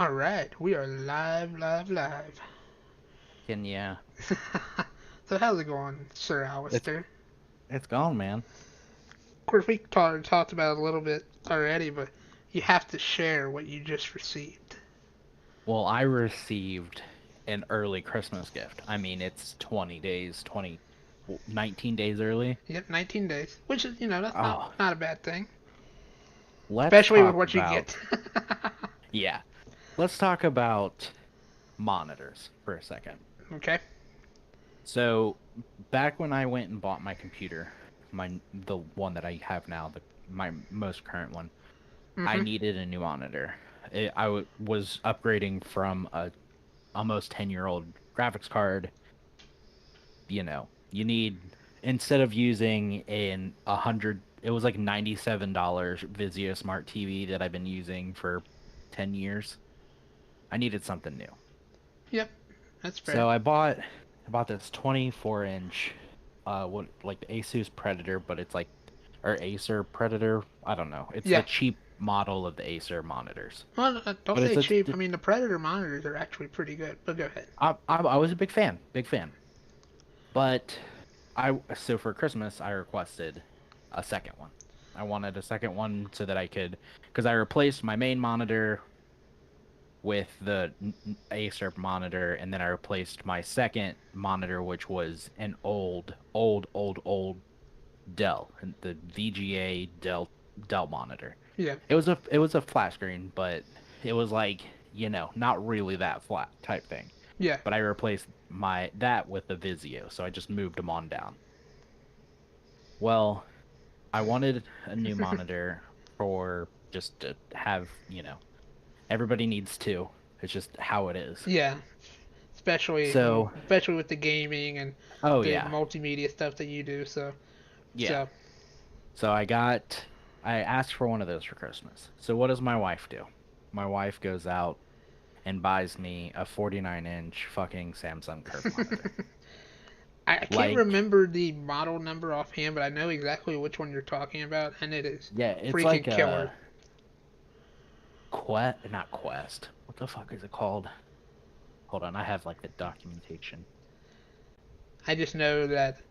All right, we are live, live, live. Yeah, So how's it going, Sir it's Alistair? it's gone, man. Of course, we talked about it a little bit already, but you have to share what you just received. Well, I received an early Christmas gift. I mean, it's 20 days, 19 days early. Yep, 19 days, which is that's not Oh, not a bad thing, let's especially with talk what you get. about, yeah, let's talk about monitors for a second. Okay. So, back when I went and bought my computer, the one that I have now, my most current one, I Mhm. needed a new monitor. Was upgrading from a almost 10-year-old graphics card. You need, instead of using it was like $97 Vizio Smart TV that I've been using for 10 years. I needed something new. Yep, that's fair. So I bought this 24-inch what like the Asus Predator, but it's like or Acer Predator, I don't know. It's the Yeah. cheap model of the Acer monitors. Well, don't But say it's cheap. I mean, the Predator monitors are actually pretty good. But go ahead. I was a big fan, big fan. But so for Christmas, I requested a second one. I wanted a second one so that because I replaced my main monitor with the Acer monitor, and then I replaced my second monitor, which was an old Dell, the VGA Dell monitor. Yeah. It was a flat screen, but it was like, not really that flat type thing. Yeah. But I replaced my that with the Vizio, so I just moved them on down. Well, I wanted a new monitor for just to have, everybody needs two. It's just how it is. Yeah. So, Especially with the gaming and oh the yeah, multimedia stuff that you do. So yeah. so So I asked for one of those for Christmas. So what does my wife do? My wife goes out and buys me a 49-inch fucking Samsung Curve monitor. I can't Like, remember the model number offhand, but I know exactly which one you're talking about, and it is yeah, it's freaking like killer. a not Quest. What the fuck is it called? Hold on, I have like the documentation. I just know that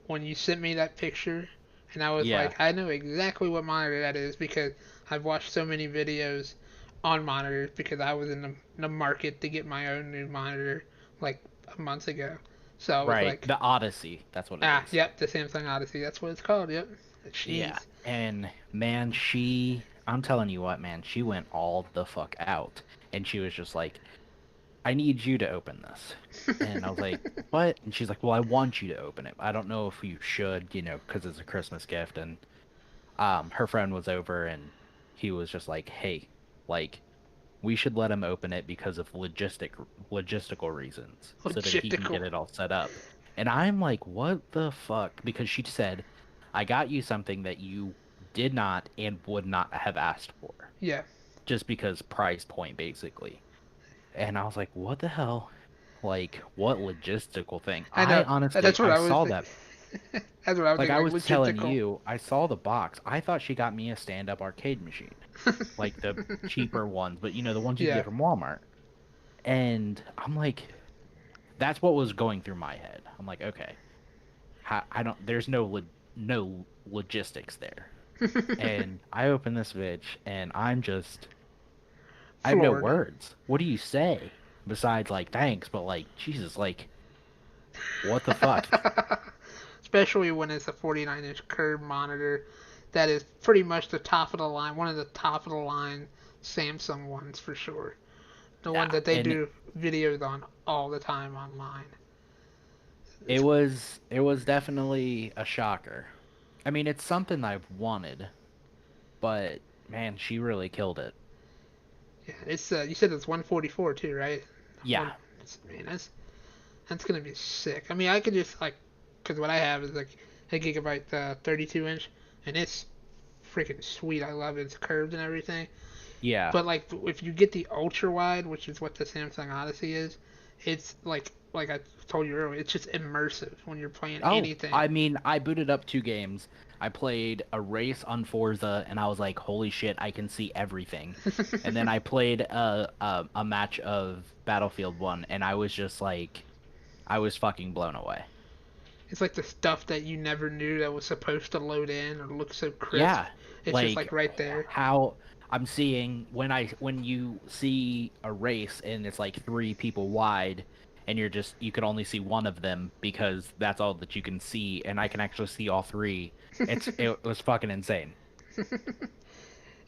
when you sent me that picture, and I was Yeah, like, I know exactly what monitor that is because I've watched so many videos on monitors because I was in the market to get my own new monitor like a month ago. So I was right. like, The Odyssey. That's what it is. yep, the Samsung Odyssey. That's what it's called. Yep. Yeah. Jeez. And man, I'm telling you what, man, she went all the fuck out. And she was just like, I need you to open this. And I was like, what? And she's like, well, I want you to open it. I don't know if you should, because it's a Christmas gift. And her friend was over and he was just like, hey, like, we should let him open it because of logistical reasons so that he can Logistical. get it all set up. And I'm like, what the fuck? Because she said, I got you something that you did not and would not have asked for, Yeah. just because price point basically. And I was like, what the hell? Like, what logistical thing? I I know. honestly, That's what I I was saw thinking. that. That's what I was Like thinking. I Like was telling logistical. you, I saw the box. I thought she got me a stand-up arcade machine, like the cheaper ones, but the ones you can Yeah. get from Walmart. And I'm like, that's what was going through my head. I'm like, okay, I don't. There's no logistics there. And I open this bitch, and I have no Floored. words. What do you say besides like thanks? But like Jesus, like what the fuck? Especially when it's a 49-inch curved monitor that is pretty much the top of the line, one of the top of the line Samsung ones for sure. The one Yeah, that they and do videos on all the time online. it It's, was it was definitely a shocker. I mean, it's something I've wanted, but man, she really killed it. yeah, it's you said it's 144 too, right? One, Yeah, man, that's gonna be sick. I mean, I could just like, cause what I have is like a gigabyte 32 inch, and it's freaking sweet. I love it. It's curved and everything. yeah. But like if you get the ultra wide, which is what the Samsung Odyssey is, it's like I told you earlier, it's just immersive when you're playing Oh, anything. I mean, I booted up two games. I played a race on Forza, and I was like, "Holy shit, I can see everything." And then I played a match of Battlefield 1, and I was just like, I was fucking blown away. It's like the stuff that you never knew that was supposed to load in or look so crisp. Yeah, It's just like like right there. how I'm seeing when you see a race and it's like three people wide, and you can only see one of them because that's all that you can see, and I can actually see all three. It was fucking insane.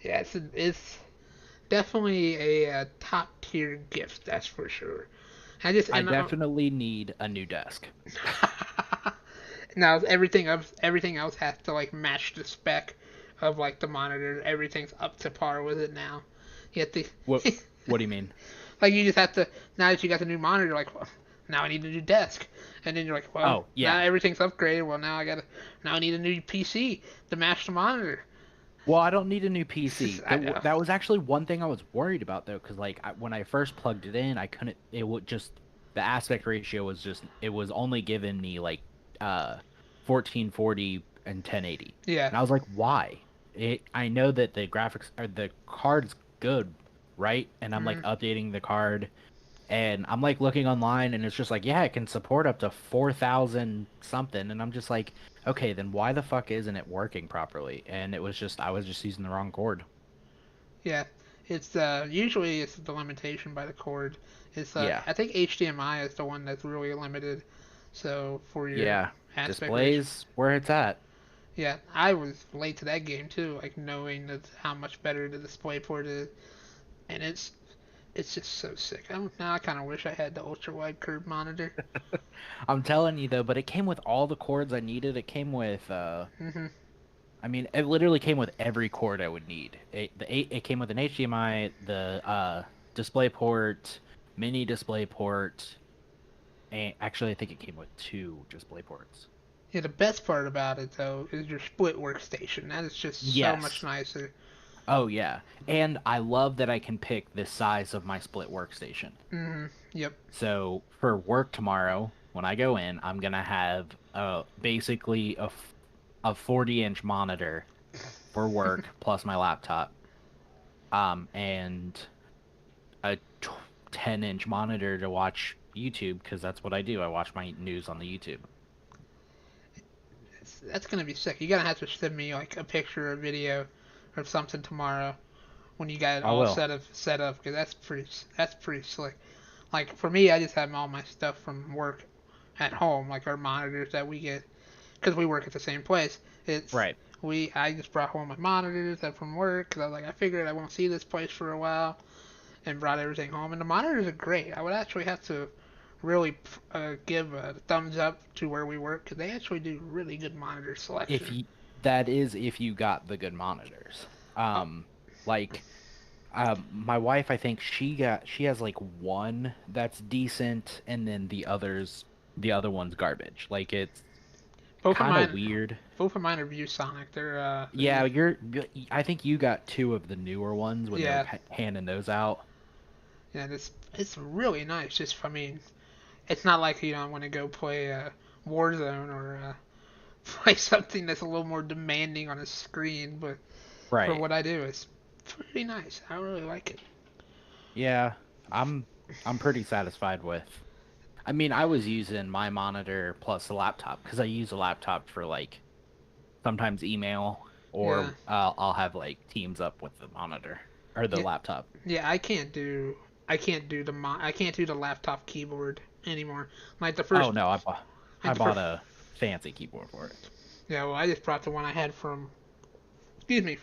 Yeah, it's definitely a top tier gift, that's for sure. I just I and definitely need a new desk. now everything else has to like match the spec of like the monitor. Everything's up to par with it now. You have to What what do you mean? like you just have to now that you got the new monitor, like well, now I need a new desk, and then you're like, well, Oh, now yeah. everything's upgraded. Well, now I need a new PC to match the monitor. Well, I don't need a new PC. I know. That was actually one thing I was worried about though, because when I first plugged it in, I couldn't. It would just the aspect ratio was just it was only giving me like 1440 and 1080, Yeah. and I was like, why? I know that the graphics or the card's good, right? And I'm like Mm, updating the card, and I'm like looking online, and it's just like, yeah, it can support up to 4000 something, and I'm just like, okay, then why the fuck isn't it working properly? And it was just I was just using the wrong cord. yeah. It's usually it's the limitation by the cord. It's Yeah, I think HDMI is the one that's really limited. So for your yeah, aspect ratio. displays where it's at. Yeah, I was late to that game too, like knowing that how much better the display port is, and it's just so sick. Now I kind of wish I had the ultra wide curved monitor. I'm telling you though, but it came with all the cords I needed. It came with Hmm. I mean, it literally came with every cord I would need. It came with an HDMI, the display port, mini display port, and actually I think it came with two display ports. Yeah, the best part about it though is your split workstation. That is just so much Yes. nicer. Oh yeah. And I love that I can pick the size of my split workstation. Hmm. Yep. So for work tomorrow, when I go in, I'm gonna have basically a 40-inch monitor for work plus my laptop. And a 10-inch monitor to watch YouTube because that's what I do. I watch my news on the YouTube. That's gonna be sick. You're gonna have to send me like a picture or video or something tomorrow when you got it I all will. set up because that's pretty slick. Like for me, I just have all my stuff from work at home, like our monitors that we get because we work at the same place. It's Right. we I just brought home my monitors that from work because I was like I figured I won't see this place for a while and brought everything home. And the monitors are great. I would actually have to really give a thumbs up to where we work because they actually do really good monitor If selection. you That is if you got the good monitors. Uh, Like my wife, I think she has like one that's decent, and then the other one's garbage. Like it's both of kind of mine, weird. both of mine are ViewSonic. Yeah, I think you got two of the newer ones when they were Yeah, handing those out. yeah. It's really nice. Just I mean, it's not like I want to go play Warzone or play something that's a little more demanding on a screen, but for Right. what I do, it's pretty nice. I really like it. Yeah, I'm I'm pretty satisfied with. I mean, I was using my monitor plus the laptop because I use a laptop for like sometimes email Yeah, or I'll have like Teams up with the monitor or the yeah, laptop. yeah. I can't do the laptop keyboard anymore. Like the Oh first, no, like I the bought first. a fancy keyboard for it. Yeah, well, I just brought the one I had from, excuse me,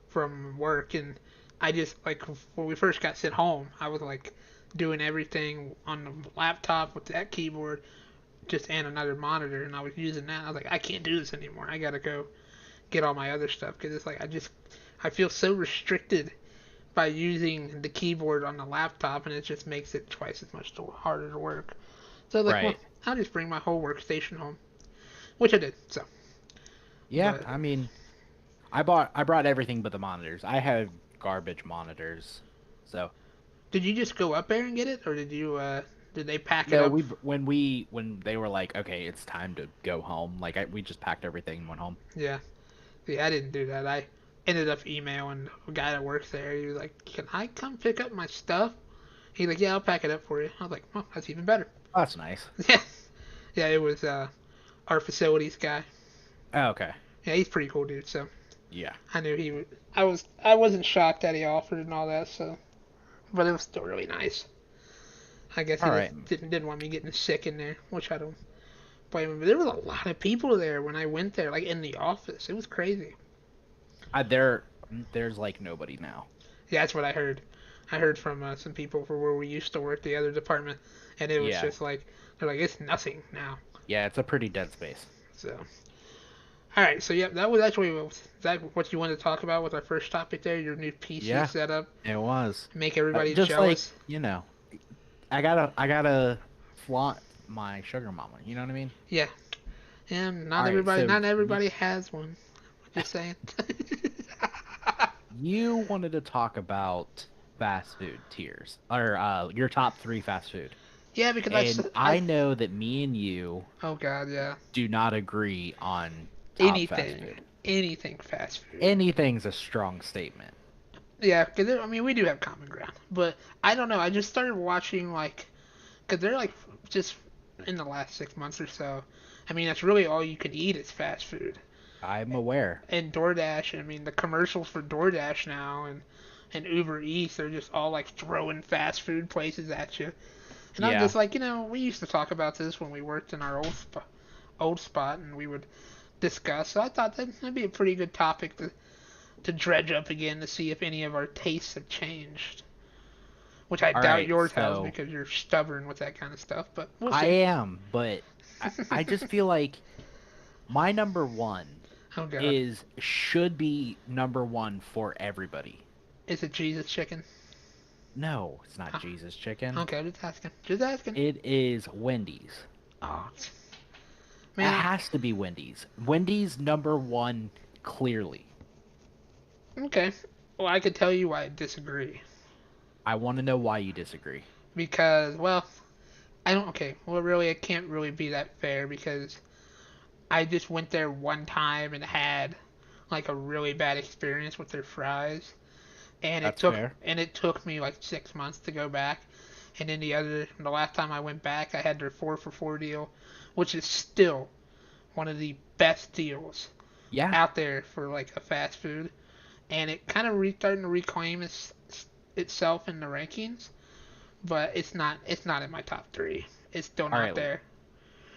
from work, and I just like when we first got sent home, I was like doing everything on the laptop with that keyboard, just and another monitor, and I was using that. I was like, I can't do this anymore. I gotta go get all my other stuff because it's like I feel so restricted by using the keyboard on the laptop, and it just makes it twice as much harder to work. So I was like, well, Right. I'll just bring my whole workstation home, which I did. So, Yeah, but I mean, I brought everything but the monitors. I have garbage monitors. So, did you just go up there and get it, or did you? Did they pack it No, up? when they were like, okay, it's time to go home. Like we just packed everything and went home. Yeah. See, I didn't do that. I ended up emailing a guy that works there. He was like, "Can I come pick up my stuff?" He's like, "Yeah, I'll pack it up for you." I was like, "Well, that's even better." Oh, that's nice. Yeah, yeah. It was our facilities guy. Oh, okay. Yeah, he's pretty cool dude. So Yeah. I knew he would. I wasn't shocked that he offered and all that. So, but it was still really nice. I guess he All just right. didn't want me getting sick in there, which I don't blame him. But there was a lot of people there when I went there, like in the office. It was crazy. There's like nobody now. Yeah, that's what I heard. I heard from some people for where we used to work, the other department, and it was Yeah. just like they're like it's nothing now. Yeah, it's a pretty dead space. So, all right. So yeah, that was actually that what you wanted to talk about with our first topic there, your new PC Yeah, setup, it was. make everybody Just like, jealous. I gotta flaunt my sugar mama. You know what I mean? Yeah, and All right, so not everybody has one. Just saying. you wanted to talk about fast food tiers or your top three fast food. Yeah, because And I know that me and you oh god, yeah. do not agree on top fast Anything, food. anything fast food. Anything's a strong statement. Yeah, because I mean we do have common ground, but I don't know. I just started watching like, because they're like just in the last 6 months or so. I mean that's really all you can eat is fast food. I'm aware. And DoorDash. I mean the commercials for DoorDash now and Uber Eats are just all like throwing fast food places at you. And I'm Yeah. just like, we used to talk about this when we worked in our old spot, and we would discuss. So I thought that'd be a pretty good topic to dredge up again to see if any of our tastes have changed. Which I All doubt right, yours has so because you're stubborn with that kind of stuff. But we'll I see. am, but I just feel like my number one Oh God, is should be number one for everybody. is it Jesus chicken? No, it's not Oh, Jesus chicken. okay, just asking. Just asking. It is Wendy's. Oh It man. has to be Wendy's. Wendy's number one, clearly. Okay. Well, I could tell you why I disagree. I want to know why you disagree. Because well, I don't. Okay. Well, really, it can't really be that fair because I just went there one time and had like a really bad experience with their fries, and That's fair. it took me like 6 months to go back. And then the last time I went back, I had their 4 for 4 deal, which is still one of the best deals Yeah. out there for like a fast food. And it kind of starting to reclaim itself in the rankings, but it's not in my top three. It's still All not right. there.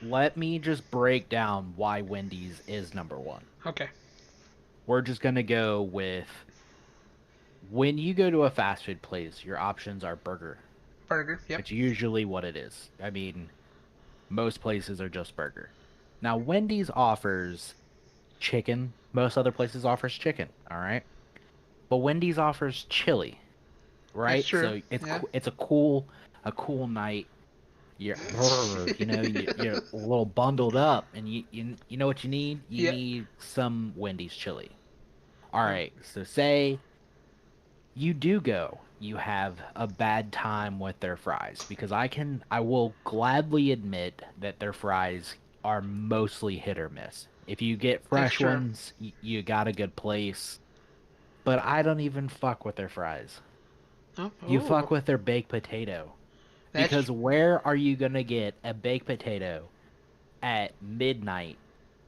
Let me just break down why Wendy's is number one. Okay. We're just going to go with when you go to a fast food place, your options are burger. Burger. Yep. It's usually what it is. I mean, most places are just burger. Now, Wendy's offers chicken. Most other places offers chicken, all right? But Wendy's offers chili, That's right? true. So it's Yeah. it's a cool night. You're you're a little bundled up, and you know what you need? You Yeah. need some Wendy's chili. All Oh, right. So say you do go, you have a bad time with their fries because I will gladly admit that their fries are mostly hit or miss. If you get that's fresh true. ones, you got a good place. But I don't even fuck with their fries. Oh, You ooh, fuck with their baked potato. that's Because where are you gonna get a baked potato at midnight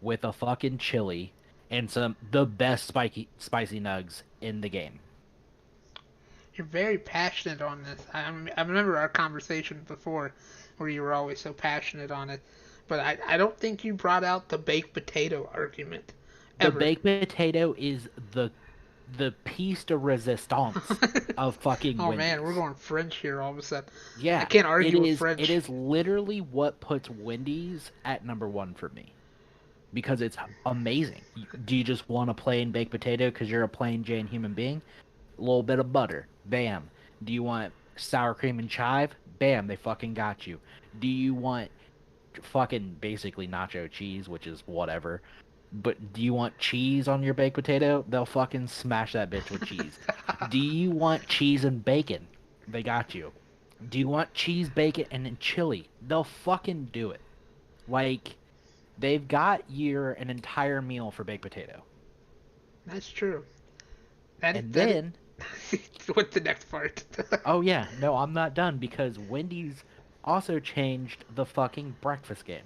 with a fucking chili and some the best spicy nugs in the game? you're very passionate on this. I remember our conversation before where you were always so passionate on it, but I don't think you brought out the baked potato argument The ever. baked potato is the piece de resistance of fucking Oh man, we're Wendy's. going French here all of a sudden. I Yeah, can't it argue with is it French. is literally what puts Wendy's at number one for me because it's amazing. Do you just want a plain baked potato because you're a plain Jane human being? A little bit of butter, bam. Do you want sour cream and chive? Bam, they fucking got you. Do you want fucking basically nacho cheese, which is whatever? But do you want cheese on your baked potato? They'll fucking smash that bitch with cheese. Do you want cheese and bacon? They got you. Do you want cheese, bacon, and then chili? They'll fucking do it. Like, they've got you an entire meal for baked potato. That's true. That is, And that is, then, what's the next part? oh yeah, no, I'm not done because Wendy's also changed the fucking breakfast game.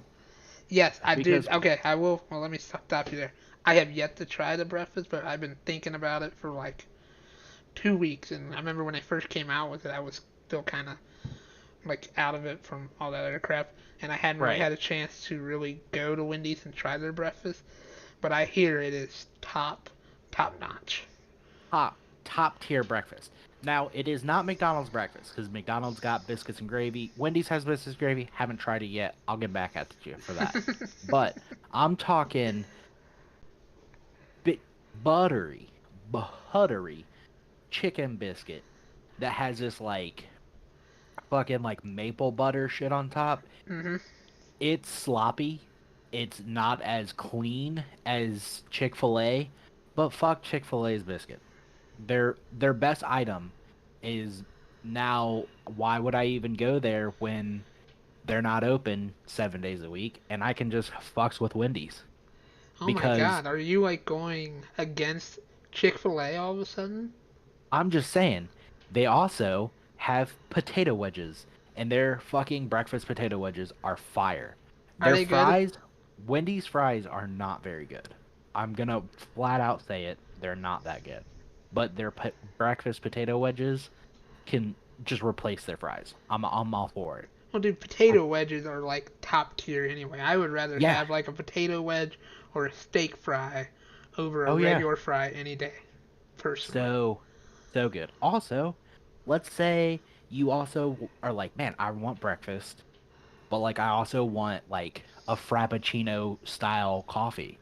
Yes, I did. Because, Okay, I will. Well, let me stop you there. I have yet to try the breakfast, but I've been thinking about it for like 2 weeks. And I remember when I first came out with it, I was still kind of like out of it from all that other crap, and I hadn't really right, had a chance to really go to Wendy's and try their breakfast. But I hear it is top notch. top tier breakfast. Now, it is not McDonald's breakfast because McDonald's got biscuits and gravy. Wendy's has biscuits and gravy. Haven't tried it yet. I'll get back at you for that. But I'm talking bit buttery chicken biscuit that has this like fucking like maple butter shit on top. Mhm. It's sloppy. It's not as clean as Chick-fil-A, but fuck Chick-fil-A's biscuit. Their best item is now why would I even go there when they're not open 7 days a week and I can just fucks with Wendy's Oh my because God, are you like going against Chick-fil-A all of a sudden? I'm just saying they also have potato wedges and their fucking breakfast potato wedges are fire. Are Their they good? fries, Wendy's fries are not very good. I'm gonna flat out say it, they're not that good. But their breakfast potato wedges can just replace their fries. I'm all for it. Well, dude, potato wedges are like top tier anyway. I would rather Yeah. have like a potato wedge or a steak fry over a Oh yeah. regular fry any day, personally. So so good. Also, let's say you also are like, man, I want breakfast, but like I also want like a frappuccino style coffee.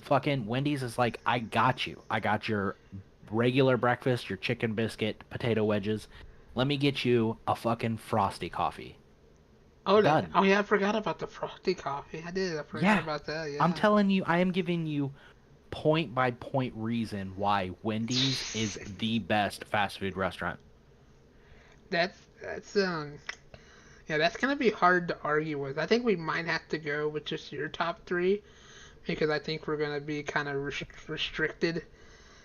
Fucking Wendy's is like, I got you. I got your regular breakfast, your chicken biscuit, potato wedges. Let me get you a fucking frosty coffee. Oh, Done. oh yeah, I forgot about the frosty coffee. I did. I forgot Yeah. about that. I'm Yeah. telling you, I am giving you point by point reason why Wendy's is the best fast food restaurant. That's yeah, that's gonna be hard to argue with. I think we might have to go with just your top three because I think we're gonna be kind of restricted,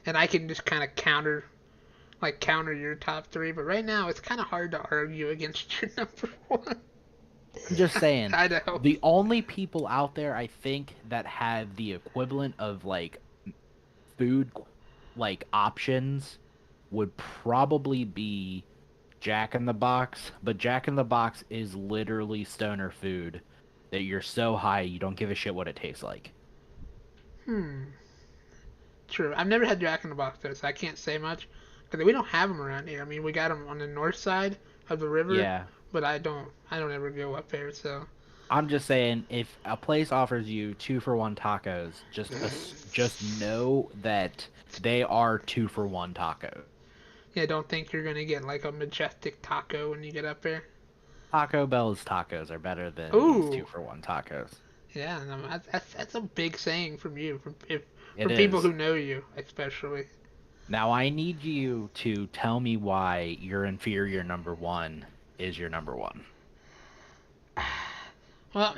and I can just kind of counter your top three. But right now, it's kind of hard to argue against your number one. I'm just saying, I know. the only people out there I think that have the equivalent of like food like options would probably be Jack in the Box, but Jack in the Box is literally stoner food that you're so high you don't give a shit what it tastes like. Hmm. True. I've never had Jack in the Box though, so I can't say much because we don't have them around here. I mean, we got them on the north side of the river, Yeah. but I don't ever go up there. So I'm just saying, if a place offers you 2 for 1 tacos, just know that they are 2 for 1 tacos. yeah, don't think you're gonna get like a majestic taco when you get up there. Taco Bell's tacos are better than these two Ooh, for one tacos. yeah, no, that's a big saying from you, It from people is. who know you, especially. Now I need you to tell me why your inferior number one is your number one. Well,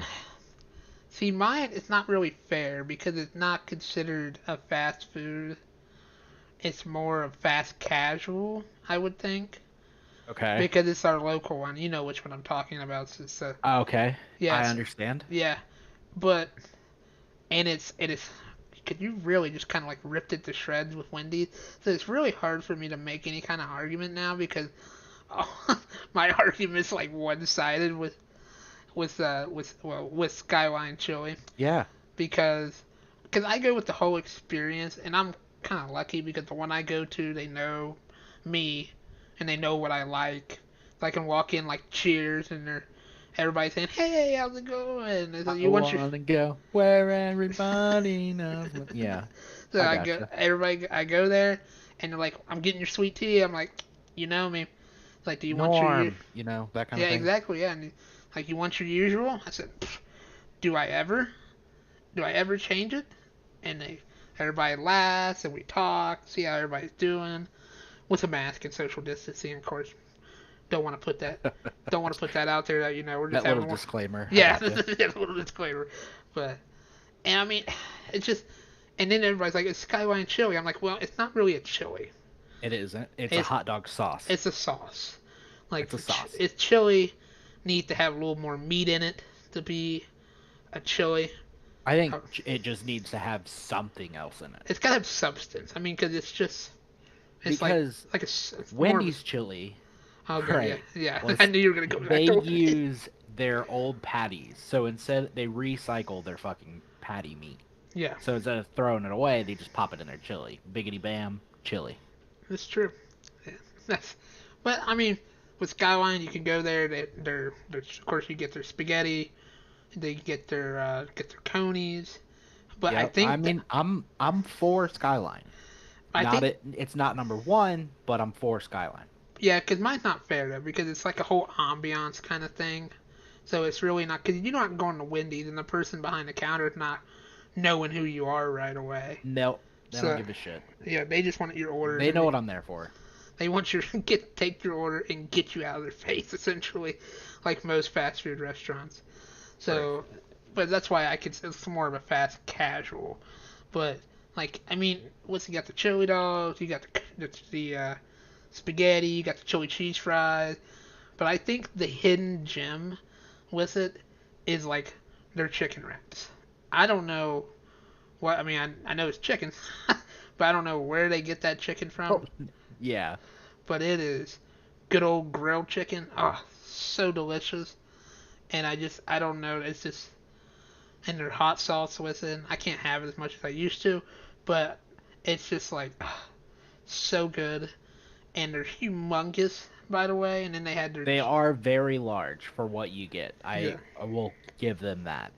see, mine is not really fair because it's not considered a fast food. It's more of fast casual, I would think, Okay. because it's our local one. You know which one I'm talking about. So Okay. I yes, understand. yeah, but and it is. Could you really just kind of like ripped it to shreds with Wendy's? So it's really hard for me to make any kind of argument now because my argument's like one-sided with Skyline Chili Yeah. because I go with the whole experience and I'm kind of lucky because the one I go to they know me and they know what I like. So I can walk in like cheers and they're everybody saying, "Hey, how's it going?" And so I you want your wanna go where everybody knows. Yeah, so I I go gotcha. everybody I go there and they're like, "I'm getting your sweet tea." I'm like, "You know me." It's like, "Do you want your Norm, that kind of yeah, thing. exactly, yeah." And like, "You want your usual?" I said, "Do I ever? Do I ever change it?" And everybody laughs and we talk, see how everybody's doing with a mask and social distancing, of course. Don't want to put that. Don't want to put that out there. That we're just That little having more. disclaimer. I Yeah, gotcha. a little disclaimer. But and I mean, it's just. And then everybody's like, it's Skyline chili. I'm like, well, it's not really a chili. It isn't. It's a It's hot dog sauce. it's a sauce. Like It's a sauce. it's chili needs to have a little more meat in it to be a chili. I think Uh, it just needs to have something else in it. It's gotta have substance. I mean, because it's Because it's more of a. Wendy's chili, Oh god, yeah, right? yeah. Was I knew you were gonna go back they to it. use their old patties. So instead they recycle their fucking patty meat. Yeah, So instead of throwing it away, they just pop it in their chili. Biggity bam, chili. that's true. Yeah, that's. But I mean, with Skyline, you can go there. Of course, you get their spaghetti. They get their conies. But I Yeah, I think that mean, I'm for Skyline. I Not think it. It's not number one, but I'm for Skyline. yeah, because mine's not fair though, because it's like a whole ambiance kind of thing. So it's really not because you're not going to Wendy's and the person behind the counter is not knowing who you are right away. No, they don't So give a shit. yeah, they just want your orders. They And know what I'm there for. they want you to take your order and get you out of their face, essentially, like most fast food restaurants. So, Right. but that's why I could. It's more of a fast casual. But like, I mean, what's you got the chili dogs, you got the spaghetti, you got the chili cheese fries. But I think the hidden gem with it is like their chicken wraps. I don't know what I mean. I know it's chicken, but I don't know where they get that chicken Oh, from. yeah. But it is good old grilled chicken. Oh, so delicious. And I don't know. It's just and their hot sauce with it. I can't have it as much as I used to, but it's just like so good. And they're humongous, by the way. And then they had their They are very large for what you get. yeah. I will give them that.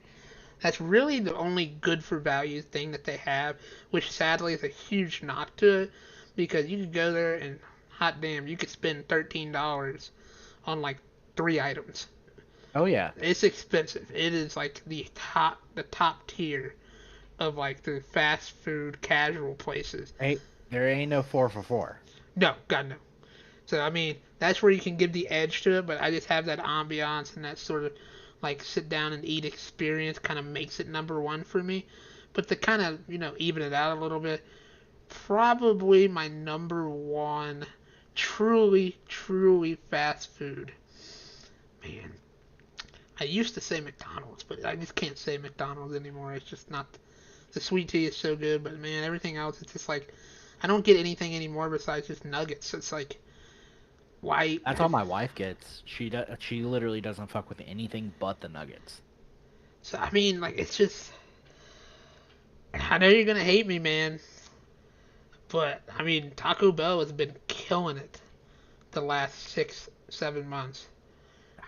That's really the only good for value thing that they have, which sadly is a huge knock to it, because you could go there and hot damn, you could spend $13 on like 3 items. Oh yeah. It's expensive. It is like the top tier of like the fast food casual places. Ain't there ain't no 4 for 4. No, God no. So I mean, that's where you can give the edge to it, but I just have that ambiance and that sort of like sit down and eat experience kind of makes it number one for me. But to kind of, even it out a little bit, probably my number one truly, truly fast food. Man, I used to say McDonald's, but I just can't say McDonald's anymore. It's just not. The sweet tea is so good, but man, everything else, it's just like I don't get anything anymore besides just nuggets. It's like why? That's all my wife gets. She literally doesn't fuck with anything but the nuggets. So I mean, like it's just. I know you're gonna hate me, man, but I mean Taco Bell has been killing it the last 6, 7 months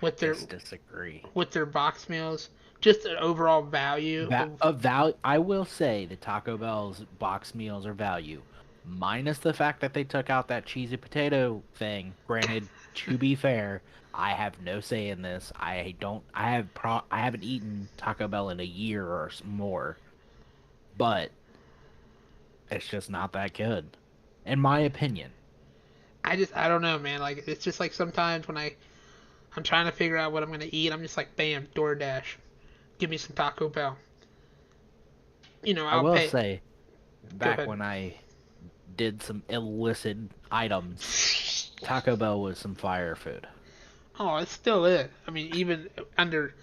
with their Disagree. box meals. Just the overall value. I will say the Taco Bell's box meals are value, minus the fact that they took out that cheesy potato thing. Granted, to be fair, I have no say in this. I don't. I haven't eaten Taco Bell in a year or more, but it's just not that good, in my opinion. I don't know, man. Like it's just like sometimes when I'm trying to figure out what I'm gonna eat, I'm just like, bam, DoorDash, give me some Taco Bell. I I'll will pay. say, Go back ahead. when I did some illicit items, Taco Bell was some fire food. Oh, it still is. I mean, even under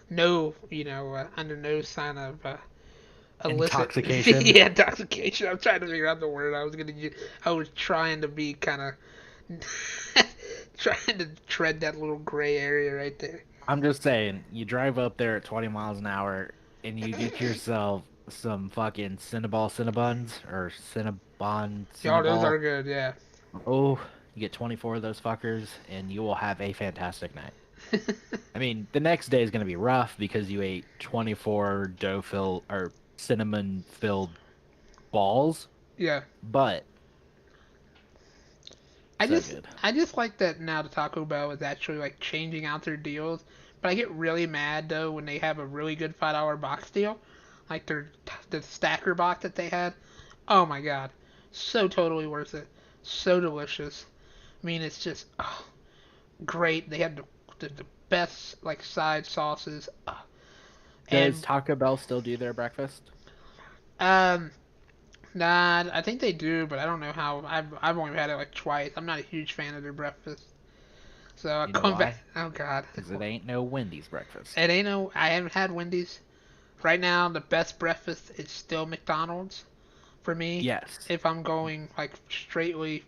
no, under no sign of illicit. Intoxication. Yeah, intoxication. I'm trying to figure out the word I was gonna use. I was trying to be kind of trying to tread that little gray area right there. I'm just saying, you drive up there at 20 miles an hour and you get yourself some fucking Cinnabon or Y'all, those Cinnaball. are good. Yeah. Oh, you get 24 of those fuckers and you will have a fantastic night. I mean, the next day is going to be rough because you ate 24 dough filled or cinnamon filled balls, Yeah. but I so just good. I just like that now the Taco Bell is actually like changing out their deals. But I get really mad though when they have a really good $5 box deal, like the stacker box that they had. Oh my god, so totally worth it, so delicious. I mean, it's just great. They had the best like side sauces. Does And Taco Bell still do their breakfast? um, nah, I think they do, but I don't know how. I've only had it like twice. I'm not a huge fan of their breakfast. So I You know come back. why? Oh God, Because it ain't no Wendy's breakfast. it ain't no. I haven't had Wendy's. Right now, the best breakfast is still McDonald's for me. Yes. If I'm going like straightly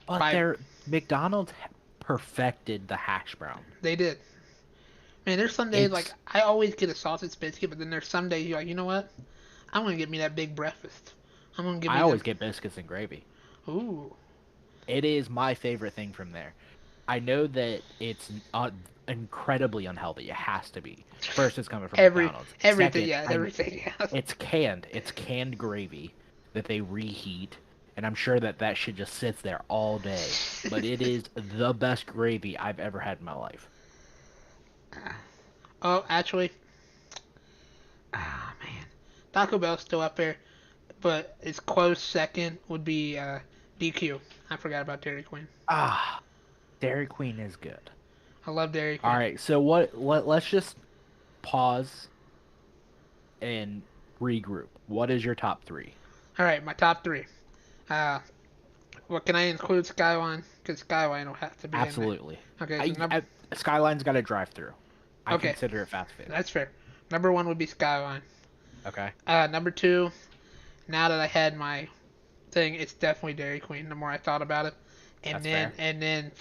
But by, their McDonald's perfected the hash brown. they did. Man, there's some days like It's I always get a sausage biscuit, but then there's some days you're like, you know what? I'm gonna get me that big breakfast. I'm gonna give I me the. always get biscuits and gravy. Ooh. It is my favorite thing from there. I know that it's incredibly unhealthy. It has to be. First, it's coming from McDonald's. Everything, Second, yeah, everything, yeah. it's canned. It's canned gravy that they reheat, and I'm sure that that shit just sits there all day. But it is the best gravy I've ever had in my life. Oh, actually, ah man, Taco Bell's still up there, but its close second would be DQ. I forgot about Dairy Queen. Ah, Dairy Queen is good. I love Dairy All Queen. right, so let's just pause and regroup. What is your top three? All right, my top three. Uh, what can I include Skyline? Because Skyline will have to be in there. Absolutely. Okay, so number. Skyline's got to drive through. I Okay, consider it fast food. that's fair. Number one would be Skyline. Okay. Number two. Now that I had my thing, it's definitely Dairy Queen. The more I thought about it, That's fair. and then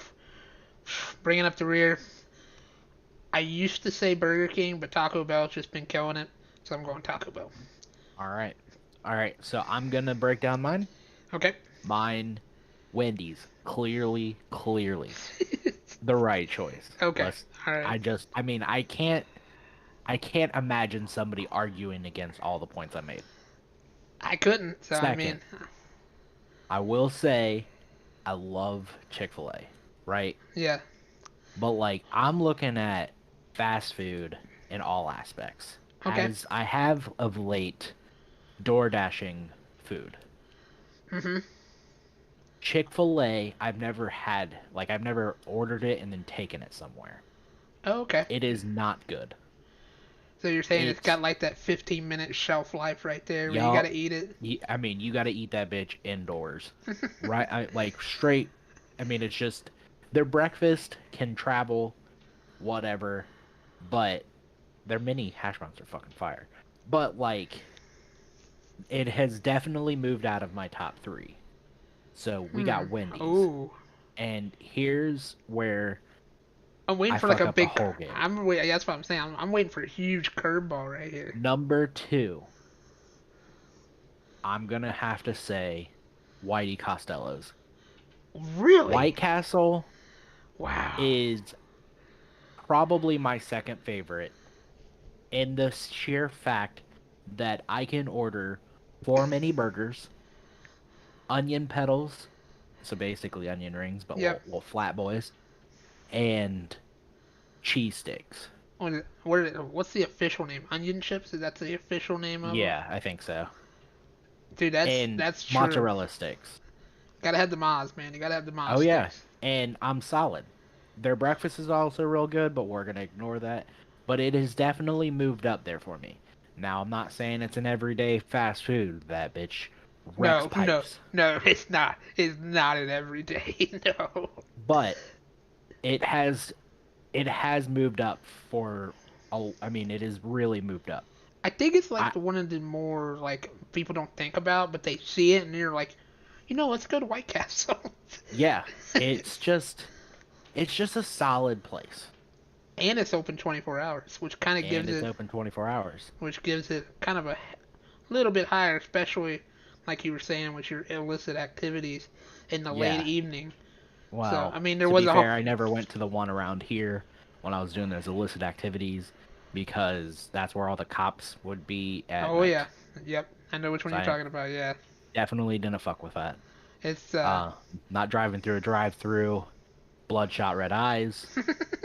bringing up the rear, I used to say Burger King, but Taco Bell's just been killing it, so I'm going Taco Bell. All right. All right. So I'm going to break down mine. Okay. Mine, Wendy's. Clearly the right choice. Okay. All right. I mean, I can't imagine somebody arguing against all the points I made. I couldn't, so I mean, Second, I will say I love Chick-fil-A, right? yeah. But like I'm looking at fast food in all aspects. Okay. As I have of late door dashing food. Mhm. Chick-fil-A, I've never had, like I've never ordered it and then taken it somewhere. Oh, okay. It is not good. So you're saying it's It's got like that 15-minute shelf life right there where you y'all. gotta eat it? I mean, you got to eat that bitch indoors, right? Like straight. I mean, it's just their breakfast can travel, whatever, but their mini hash browns are fucking fire. But like, it has definitely moved out of my top three. So we Hmm. got Wendy's, Ooh. and here's where I'm waiting I for like fuck a up the big. whole game. I'm wait. That's what I'm saying. I'm waiting for a huge curveball right here. Number two, I'm gonna have to say, Whitey Costello's. Really? White Castle Wow. is probably my second favorite in the sheer fact that I can order 4 mini burgers, onion petals, so basically onion rings, but Yep. well flat boys, and cheese sticks. What's the official name? Onion chips? Is that the official name of them? Yeah, I think so. Dude, And that's true. mozzarella sticks. Gotta have the Maz, man. You gotta have the Maz Oh yeah, sticks. and I'm solid. Their breakfast is also real good, but we're gonna ignore that. But it has definitely moved up there for me. Now I'm not saying it's an everyday fast food. That bitch wrecks No, no, pipes. no. It's not. It's not an everyday. No. But it has moved up for I mean it has really moved up. I think it's like I the one of the more like people don't think about, but they see it and you're like, let's go to White Castle. Yeah, it's just a solid place. And it's open 24 hours, which kind of And gives it's it, open 24 hours. kind of a little bit higher, especially like you were saying with your illicit activities in the late Yeah. evening. So Well, I mean, there to was be a whole. fair, I never went to the one around here when I was doing those illicit activities because that's where all the cops would be at Oh yeah, night. yep. I know which one So you're I talking about. Yeah, definitely didn't fuck with that. it's Uh, Not driving through a drive-through, bloodshot red eyes,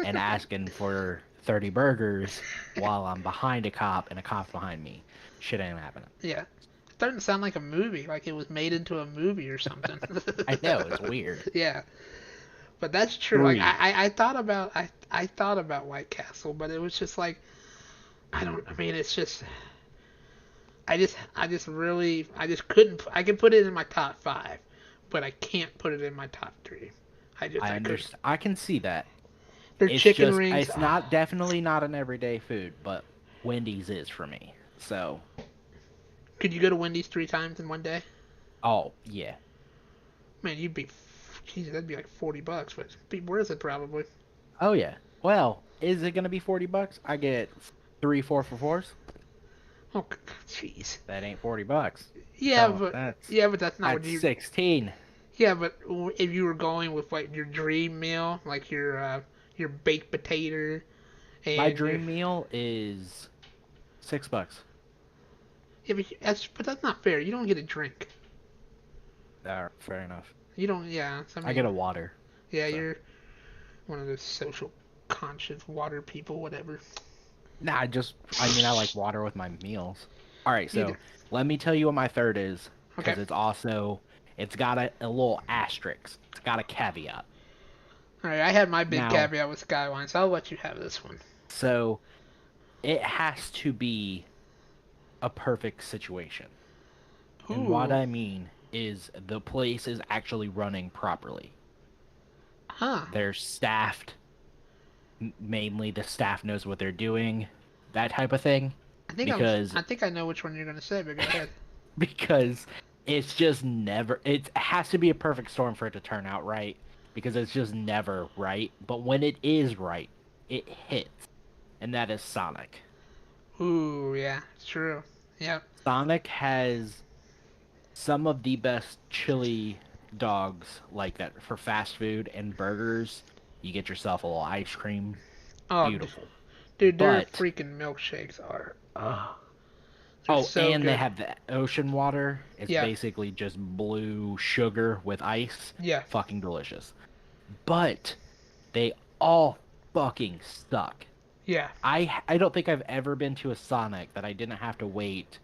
and asking for 30 burgers while I'm behind a cop and a cop's behind me. Shit ain't happening. yeah. It's starting to sound like a movie, like it was made into a movie or something. I know, it's weird. Yeah. But that's true. Like Three. I thought about White Castle, but it was just like I don't. I mean, it's just I just couldn't. I can put it in my top five, but I can't put it in my top three. I couldn't. I can see that. Their It's chicken just rings. it's not definitely not an everyday food, but Wendy's is for me. So, Could you go to Wendy's 3 times in one day? oh yeah. Man, you'd be. Jeez, that'd be like $40, but it'd be worth it probably. Oh yeah. Well, is it gonna be $40? I get three 4 for 4s. Oh, jeez. That ain't $40. Yeah, So but yeah, but that's not what that's you. 16. Yeah, but if you were going with like your dream meal, like your baked potato My and your dream meal is $6. yeah, but that's not fair. You don't get a drink. Fair enough. You don't. Yeah, so, I get a water. yeah, So. you're one of those social conscious water people, whatever. Nah, I mean, I like water with my meals. All right, You so do. let me tell you what my third is, Okay. because it's got a little asterisk. It's got a caveat. All right, I had my big Now, caveat with Skyline, so I'll let you have this one. so it has to be a perfect situation. And what Ooh. I mean is the place is actually running properly. Huh. They're staffed, mainly the staff knows what they're doing, that type of thing. Because I think I know which one you're gonna say, but go ahead. because it's just never it has to be a perfect storm for it to turn out right because it's just never right, but when it is right it hits, and that is Sonic. Ooh, yeah, it's true. Yep. Sonic has some of the best chili dogs like that for fast food and burgers. You get yourself a little ice cream, Oh, beautiful. dude, their But freaking milkshakes are. Oh, they're oh, so and they good. have the ocean water. It's Yeah. basically just blue sugar with ice. Yeah. Fucking delicious. But they all fucking suck. Yeah. I don't think I've ever been to a Sonic that I didn't have to wait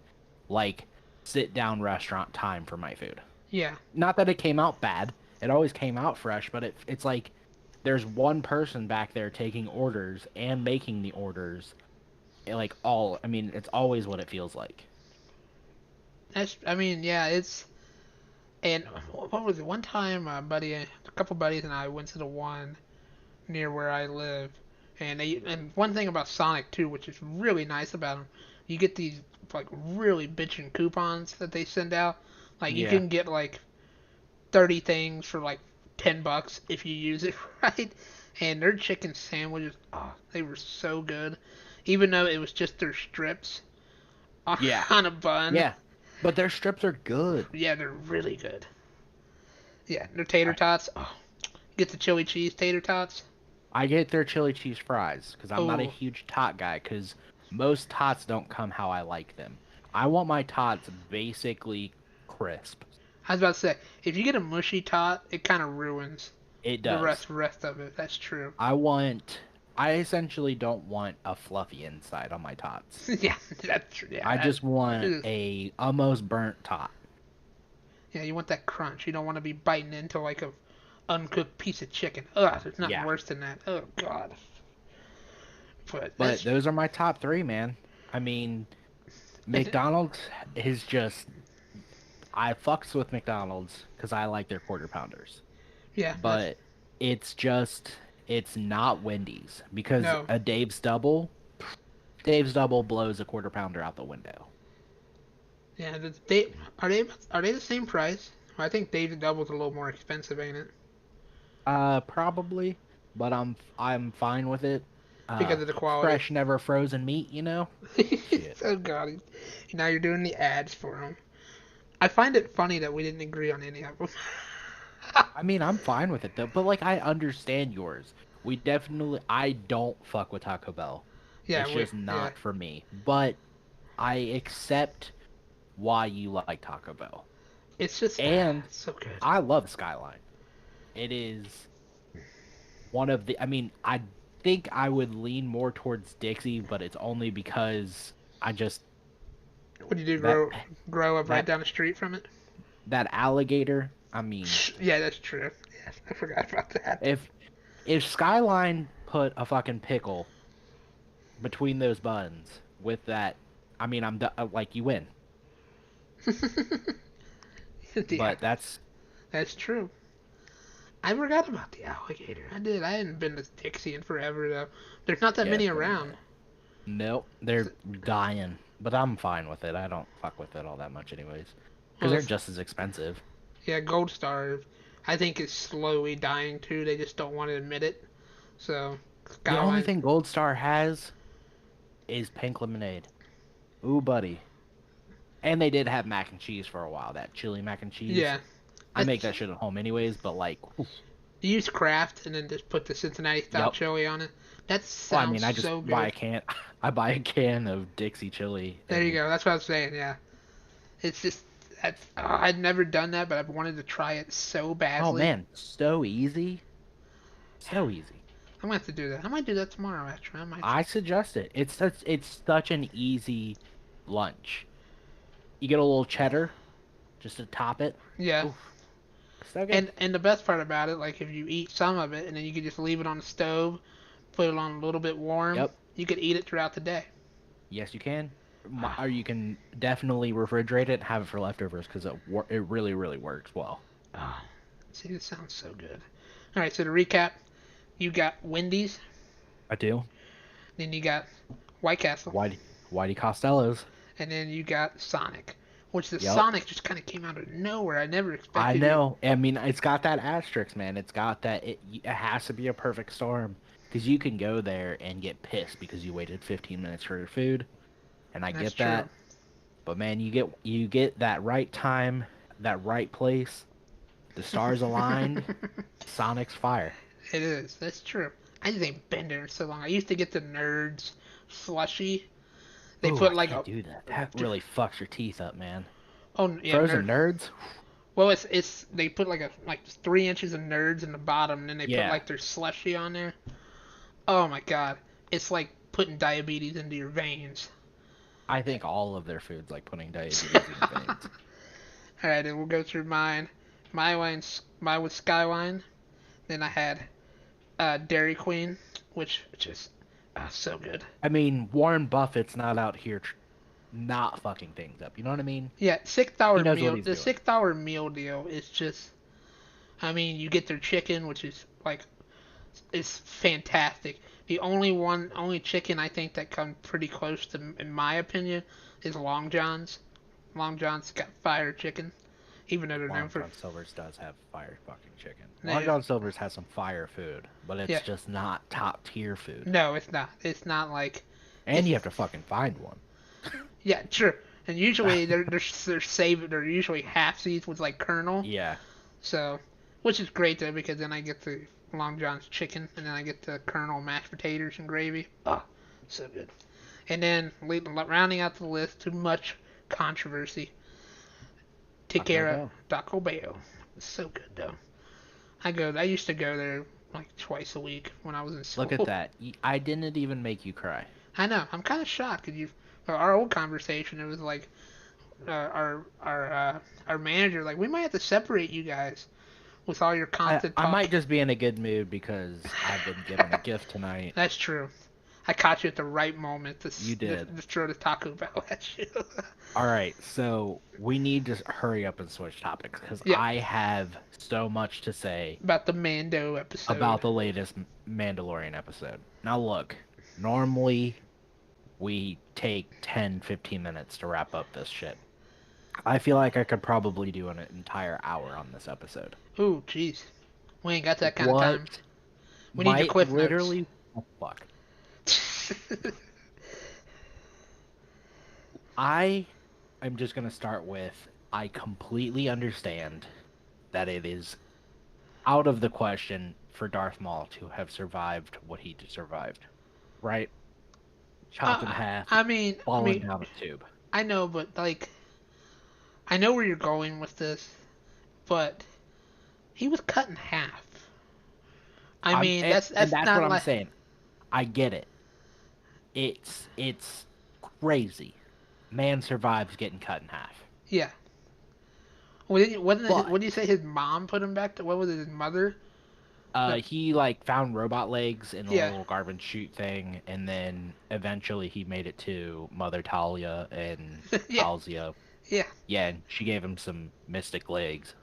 like sit down restaurant time for my food. Yeah. Not that it came out bad. It always came out fresh, but it's like there's one person back there taking orders and making the orders. Like I mean, it's always what it feels like. That's. I mean, yeah. It's. And what was it? One time, a couple buddies and I went to the one near where I live, and one thing about Sonic too, which is really nice about them, you get these like really bitchin' coupons that they send out. Like you Yeah. can get like 30 things for like $10 if you use it right. And their chicken sandwiches, oh, they were so good. Even though it was just their strips Yeah. on a bun. Yeah. But their strips are good. Yeah, they're really good. Yeah, their tater tots. Oh, get the chili cheese tater tots. I get their chili cheese fries because I'm not a Oh, huge tot guy because most tots don't come how I like them. I want my tots basically crisp. I was about to say, if you get a mushy tot, it kind of ruins It the does. rest of it. That's true. I essentially don't want a fluffy inside on my tots. Yeah, that's true. Yeah, I just want ugh. a almost burnt tot. Yeah, you want that crunch. You don't want to be biting into like a uncooked piece of chicken. Ugh, there's nothing Yeah. worse than that. Oh God. But But that's those are my top three, man. I mean, McDonald's is just I fucks with McDonald's because I like their quarter pounders. yeah, that's But it's not Wendy's because no. a Dave's double blows a quarter pounder out the window. Yeah, are they the same price? I think Dave's Double's a little more expensive, ain't it? Probably, but I'm fine with it. Because of the quality. Fresh, never frozen meat, you know? Shit. Oh God, now you're doing the ads for them. I find it funny that we didn't agree on any of them. I mean, I'm fine with it though, but like I understand yours. I don't fuck with Taco Bell. Yeah, It's just yeah. not for me. But I accept why you like Taco Bell. It's just And so good. I love Skyline. It is one of the. I mean, I think I would lean more towards Dixie, but it's only because I just What do you do? that Grow up right that down the street from it? that alligator. I mean, Yeah, that's true. yes, I forgot about that. If Skyline put a fucking pickle between those buns with that, I mean, like you win. Yeah, But that's that's true. I forgot about the alligator. I did. I hadn't been to Dixie in forever though. There's not that yeah, many it's been a around. minute. Nope, they're dying, but I'm fine with it. I don't fuck with it all that much, anyways, because Well, they're just as expensive. yeah, Gold Star, I think is slowly dying too. They just don't want to admit it. So The only Skyline, thing Gold Star has is pink lemonade. Ooh, buddy. And they did have mac and cheese for a while, that chili mac and cheese. yeah, I make that's that shit at home anyways, but like, oof, use Kraft and then just put the Cincinnati style yep. chili on it. That Well, I sounds mean, I just so buy a good. can. I buy a can of Dixie chili, There you and go. That's what I was saying. Yeah, it's just I'd never done that, but I've wanted to try it so oh badly. man, so easy, Yeah, so easy. I'm gonna have to do that. I might do that tomorrow. Actually, I might I try. suggest it. It's such an easy lunch. You get a little cheddar just to top it. Yeah, Oof, so good. and the best part about it, like if you eat some of it and then you could just leave it on the stove, put it on a little bit warm, Yep. you could eat it throughout the day. Yes, you can. Or you can definitely refrigerate it and have it for leftovers because it really really works well. Oh, see, this sounds so good. All right, so to recap, you got Wendy's, I do. then you got White Castle, Whitey Costello's. and then you got Sonic. Which the Yep. Sonic just kind of came out of nowhere. I never I expected it. know. I mean, it's got that asterisk, man. It's got that. It has to be a perfect storm because you can go there and get pissed because you waited 15 minutes for your food, and I That's get true. that. But man, you get that right time, that right place. The stars aligned. Sonic's fire. It is. That's true. I just ain't been there in so long. I used to get the Nerds slushy. They Ooh, put I like can't do that. That really fucks your teeth up, man. oh yeah, Frozen Nerd. nerds? Well, it's they put like 3 inches of Nerds in the bottom, and then they put Yeah. like their slushy on there. Oh my god, it's like putting diabetes into your veins. I think all of their food's like putting diabetes in your veins. All right, and we'll go through mine. Mine was Skyline. Then I had Dairy Queen, which is so good. I mean, Warren Buffett's not out here not fucking things up. You know what I mean? Yeah, six He dollar knows what meal. he's The doing. $6 meal deal is just. I mean, you get their chicken, which is like is fantastic. The only chicken I think that comes pretty close to, in my opinion, is Long John's. Long John's got fire chicken, even though they're known Long for. John Silver's does have fire fucking chicken. Long They, John Silver's has some fire food, but yeah, it's just not top tier food. no, it's not. It's not like. And It's you have to fucking find one. yeah, sure. And usually they're usually half seeds with like kernel. Yeah. So, which is great though because then I get the Long John's chicken and then I get the Colonel mashed potatoes and gravy. Oh, so good. And then rounding out the list, too much controversy. Taco Tikara Bell. Taco Bell. It's so good though. I used to go there like twice a week when I was in school. Look at that. I didn't even make you cry. I know. I'm kind of shocked because our old conversation. It was like our manager like we might have to separate you guys with all your I, constant I talk. might just be in a good mood because I've been given a gift tonight. That's true. I caught you at the right moment to You did. throw the Taco Bell at you. All right, so we need to hurry up and switch topics because Yeah, I have so much to say about the Mando episode. about the latest Mandalorian episode. Now, look, normally we take 10, 15 minutes to wrap up this shit. I feel like I could probably do an entire hour on this episode. Ooh, jeez. We ain't got that kind of What time. We need your might cliff literally. Oh, fuck. notes. I am just going to start with I completely understand that it is out of the question for Darth Maul to have survived what he survived. Right? Chopped in half, I mean, falling down a tube. I know, but like, I know where you're going with this, but he was cut in half. I mean, And that's that's not what I'm like saying. I get it. It's crazy. Man survives getting cut in half. yeah. What did you But say? His mom put him back to what was it? His mother? No. he like found robot legs in a Yeah. little garbage chute thing, and then eventually he made it to Mother Talia and Yeah. Talzia. Yeah. Yeah, and she gave him some mystic legs.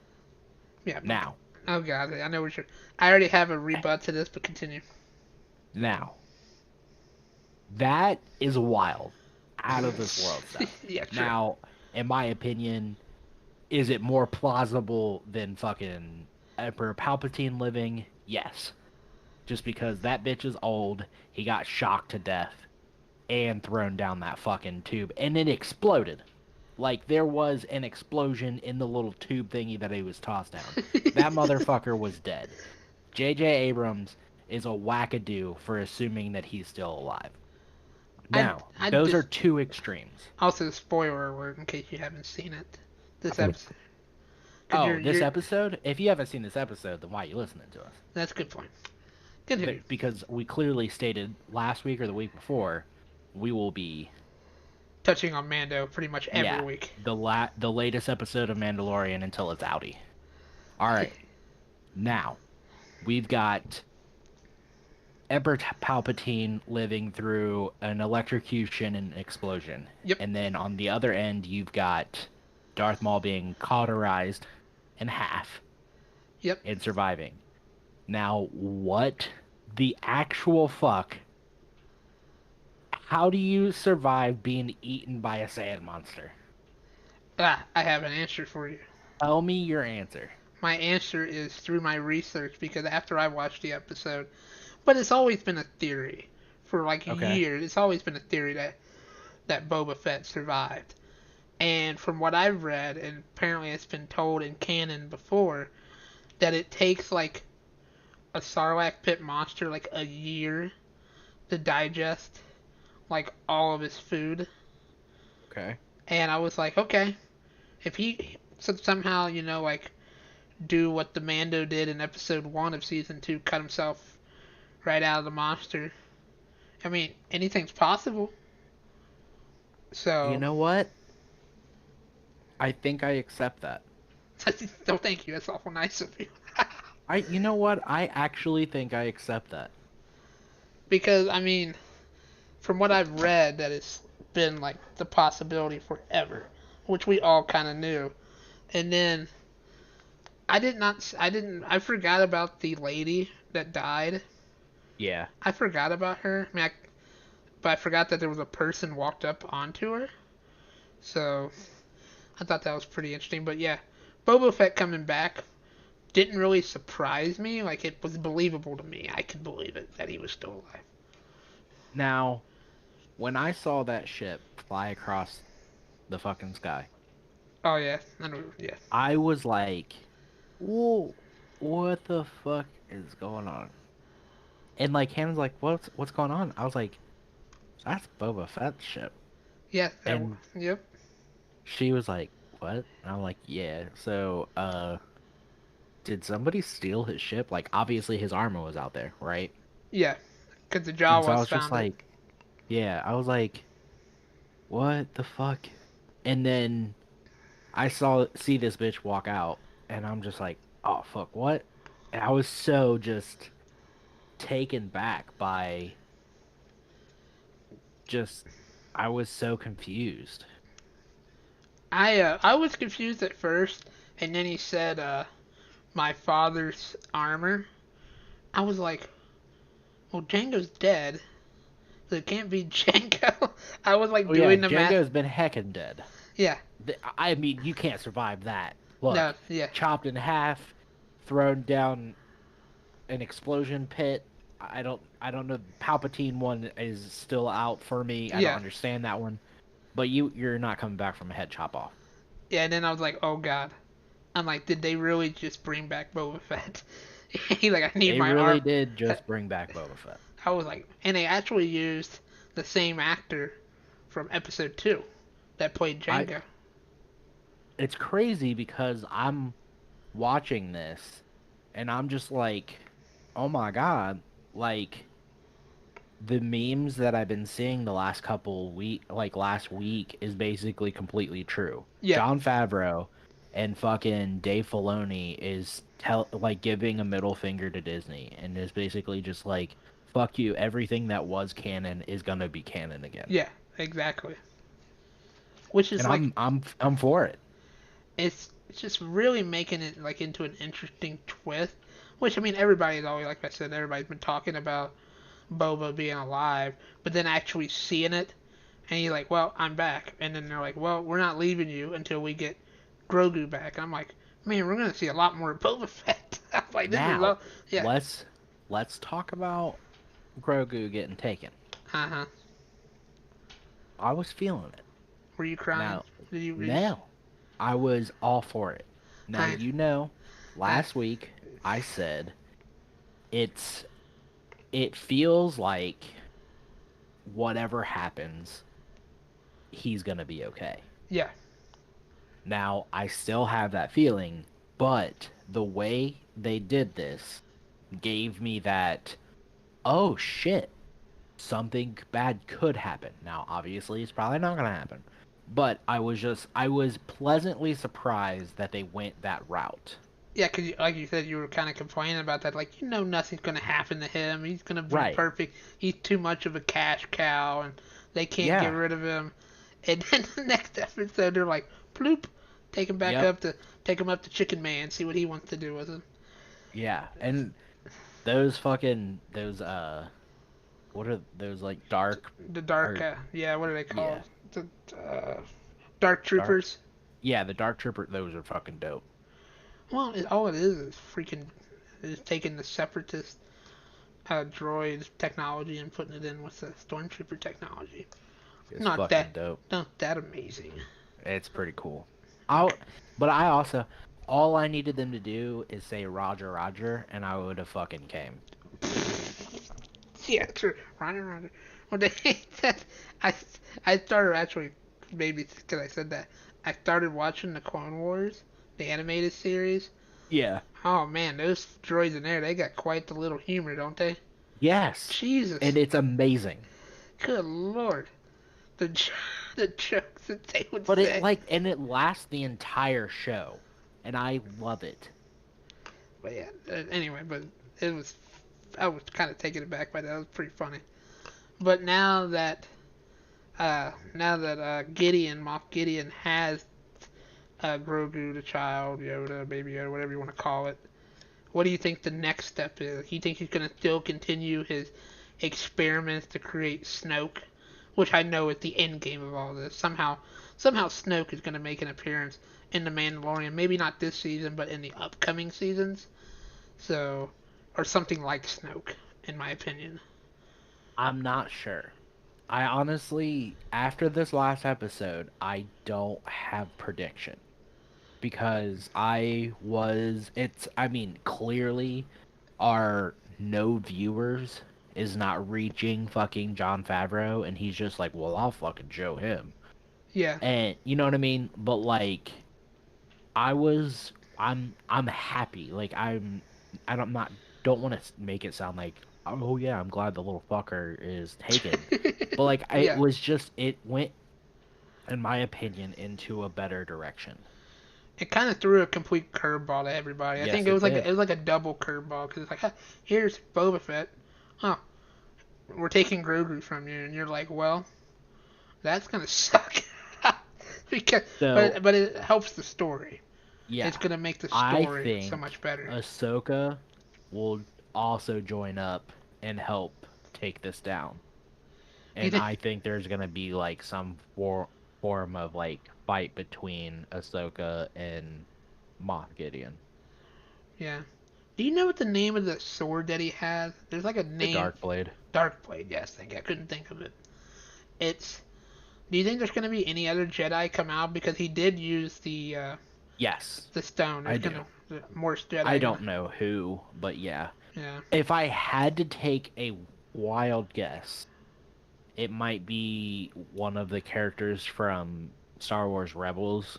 Yeah. Now, Oh god, I know what you're. I already have a rebut to this, but continue. now that is wild, out of this world stuff. Yeah. True. Now, in my opinion, is it more plausible than fucking Emperor Palpatine living? Yes. Just because that bitch is old, he got shocked to death and thrown down that fucking tube, and it exploded. Like there was an explosion in the little tube thingy that he was tossed down. That motherfucker was dead. J.J. Abrams is a wackadoo for assuming that he's still alive. I Now, I those are just two extremes. also spoiler alert in case you haven't seen it. This episode, because Oh, this you're episode? If you haven't seen this episode, then why are you listening to us? that's a good point. Continue. Because we clearly stated last week or the week before, we will be, Touching on Mando pretty much every yeah, week. the latest episode of Mandalorian until it's outie. All right, now we've got Emperor Palpatine living through an electrocution and explosion, Yep. and then on the other end you've got Darth Maul being cauterized in half Yep. and surviving. Now, what the actual fuck? How do you survive being eaten by a sand monster? I have an answer for you. Tell me your answer. My answer is through my research because after I watched the episode, but it's always been a theory for like Okay. years. It's always been a theory that Boba Fett survived. And from what I've read, and apparently it's been told in canon before, that it takes like a Sarlacc pit monster like a year to digest like all of his food. Okay. And I was like, okay, if he somehow like do what the Mando did in episode 1 of season 2, cut himself right out of the monster. I mean, anything's possible. You So, know what? I think I accept that. no, thank you. That's awful nice of you. You know what? I actually think I accept that. Because I mean, from what I've read, that it's been like the possibility forever, which we all kind of knew. And then I forgot about the lady that died. Yeah. I forgot about her. I mean, but I forgot that there was a person walked up onto her. So I thought that was pretty interesting. But yeah, Boba Fett coming back didn't really surprise me. Like, it was believable to me. I could believe it that he was still alive. Now, when I saw that ship fly across the fucking sky, Oh yeah, I know. Yeah, I was like, "Whoa, what the fuck is going on?" And like Hannah's like, "What's going on?" I was like, "That's Boba Fett's ship." yeah. And Yep. she was like, "What?" And I'm like, "Yeah." So, did somebody steal his ship? Like, obviously his armor was out there, right? Yeah, because the And so I Jawas was just found it. like, yeah, I was like, "What the fuck?" And then I see this bitch walk out, and I'm just like, "Oh fuck, what?" And I was so just taken back by just I was so confused. I was confused at first, and then he said, "My father's armor." I was like, "Well, Django's dead, so it can't be Django." I was like Oh yeah, doing the math. Django's been heckin' dead. Yeah. I mean, you can't survive that. No. Look, Yeah. chopped in half, thrown down an explosion pit. I don't know. Palpatine one is still out for me. I don't Yeah. understand that one. But you're not coming back from a head chop off. Yeah. And then I was like, "Oh God." I'm like, did they really just bring back Boba Fett? He like, I need They my really arm. did just bring back Boba Fett. I was like, and they actually used the same actor from episode 2 that played I Django. It's crazy because I'm watching this and I'm just like, "Oh my God." Like the memes that I've been seeing the last couple last week is basically completely true. Yeah. John Favreau and fucking Dave Filoni is giving a middle finger to Disney and is basically just like, fuck you, everything that was canon is gonna be canon again. Yeah, exactly. Which is And like I'm for it. it's just really making it like into an interesting twist. Which I mean, everybody's always like I said, everybody's been talking about Boba being alive, but then actually seeing it, and you're like, well, I'm back, and then they're like, well, we're not leaving you until we get Grogu back. And I'm like, man, we're gonna see a lot more of Boba Fett. I'm like, this is Now, all, yeah, let's talk about Grogu getting taken. uh huh. I was feeling it. Were you crying? Now, Did you now, I was all for it. Now, I, I, last week I said it's it feels like whatever happens, he's gonna be okay. yeah, Now, I still have that feeling, but the way they did this gave me that, oh shit, something bad could happen. Now, obviously, it's probably not gonna happen. But I was pleasantly surprised that they went that route. yeah, because like you said, you were kind of complaining about that. Like, nothing's gonna happen to him. He's gonna be Right. perfect. He's too much of a cash cow, and they can't get Yeah. rid of him. And then the next episode, they're like, bloop, Yep. take him up to Chicken Man, see what he wants to do with him. Yeah. And those fucking those what are those like dark The dark, or yeah, what are they called? yeah, The dark dark troopers. yeah, the dark trooper those are fucking dope. Well, all it is freaking is taking the separatist droid technology and putting it in with the stormtrooper technology. It's Not fucking that, dope. not that amazing. It's pretty cool. I'll but I also all I needed them to do is say Roger Roger and I would have fucking came. Yeah, true. Roger, Roger. Well, they that I I started actually maybe because I said that I started watching the Clone Wars, the animated series. Yeah. Oh man, those droids in there, they got quite the little humor, don't they? Yes. Jesus, And it's amazing. good lord, the the jokes that they would But say. it lasts the entire show. And I love it. But yeah, anyway, but it was I was kind of taken aback by that. It was pretty funny. But Gideon, Moff Gideon has Grogu, the child, Yoda, Baby Yoda, whatever you want to call it. What do you think the next step is? You think he's gonna still continue his experiments to create Snoke, which I know is the end game of all this. Somehow Snoke is gonna make an appearance in the Mandalorian. Maybe not this season, but in the upcoming seasons. So, or something like Snoke, in my opinion. I'm not sure. I honestly, after this last episode, I don't have prediction because I mean, clearly our no viewers is not reaching fucking John Favreau and he's just like, well, I'll fucking show him. Yeah, And you know what I mean? But like I'm happy. Like I don't not don't want to make it sound like, oh yeah, I'm glad the little fucker is taken. But like it yeah. was just it went in my opinion into a better direction. It kind of threw a complete curveball to everybody. I think Yes, it it did. was like a double curveball because it's like, huh, here's Boba Fett. Huh, we're taking Grogu from you, and you're like, well, that's gonna suck. because, So, but it helps the story. yeah, It's gonna make the I story so think much better. Ahsoka will also join up and help take this down. You And think? I think there's gonna be like some form of like fight between Ahsoka and Moff Gideon. Yeah. Do you know what the name of the sword that he has? There's like a The name. Dark Blade. Darkblade. Yes, thank you. I couldn't think of it. It's. Do you think there's gonna be any other Jedi come out because he did use Yes, the stone? I There's do. gonna more I Jedi gonna. don't know who, but yeah. Yeah. If I had to take a wild guess, it might be one of the characters from Star Wars Rebels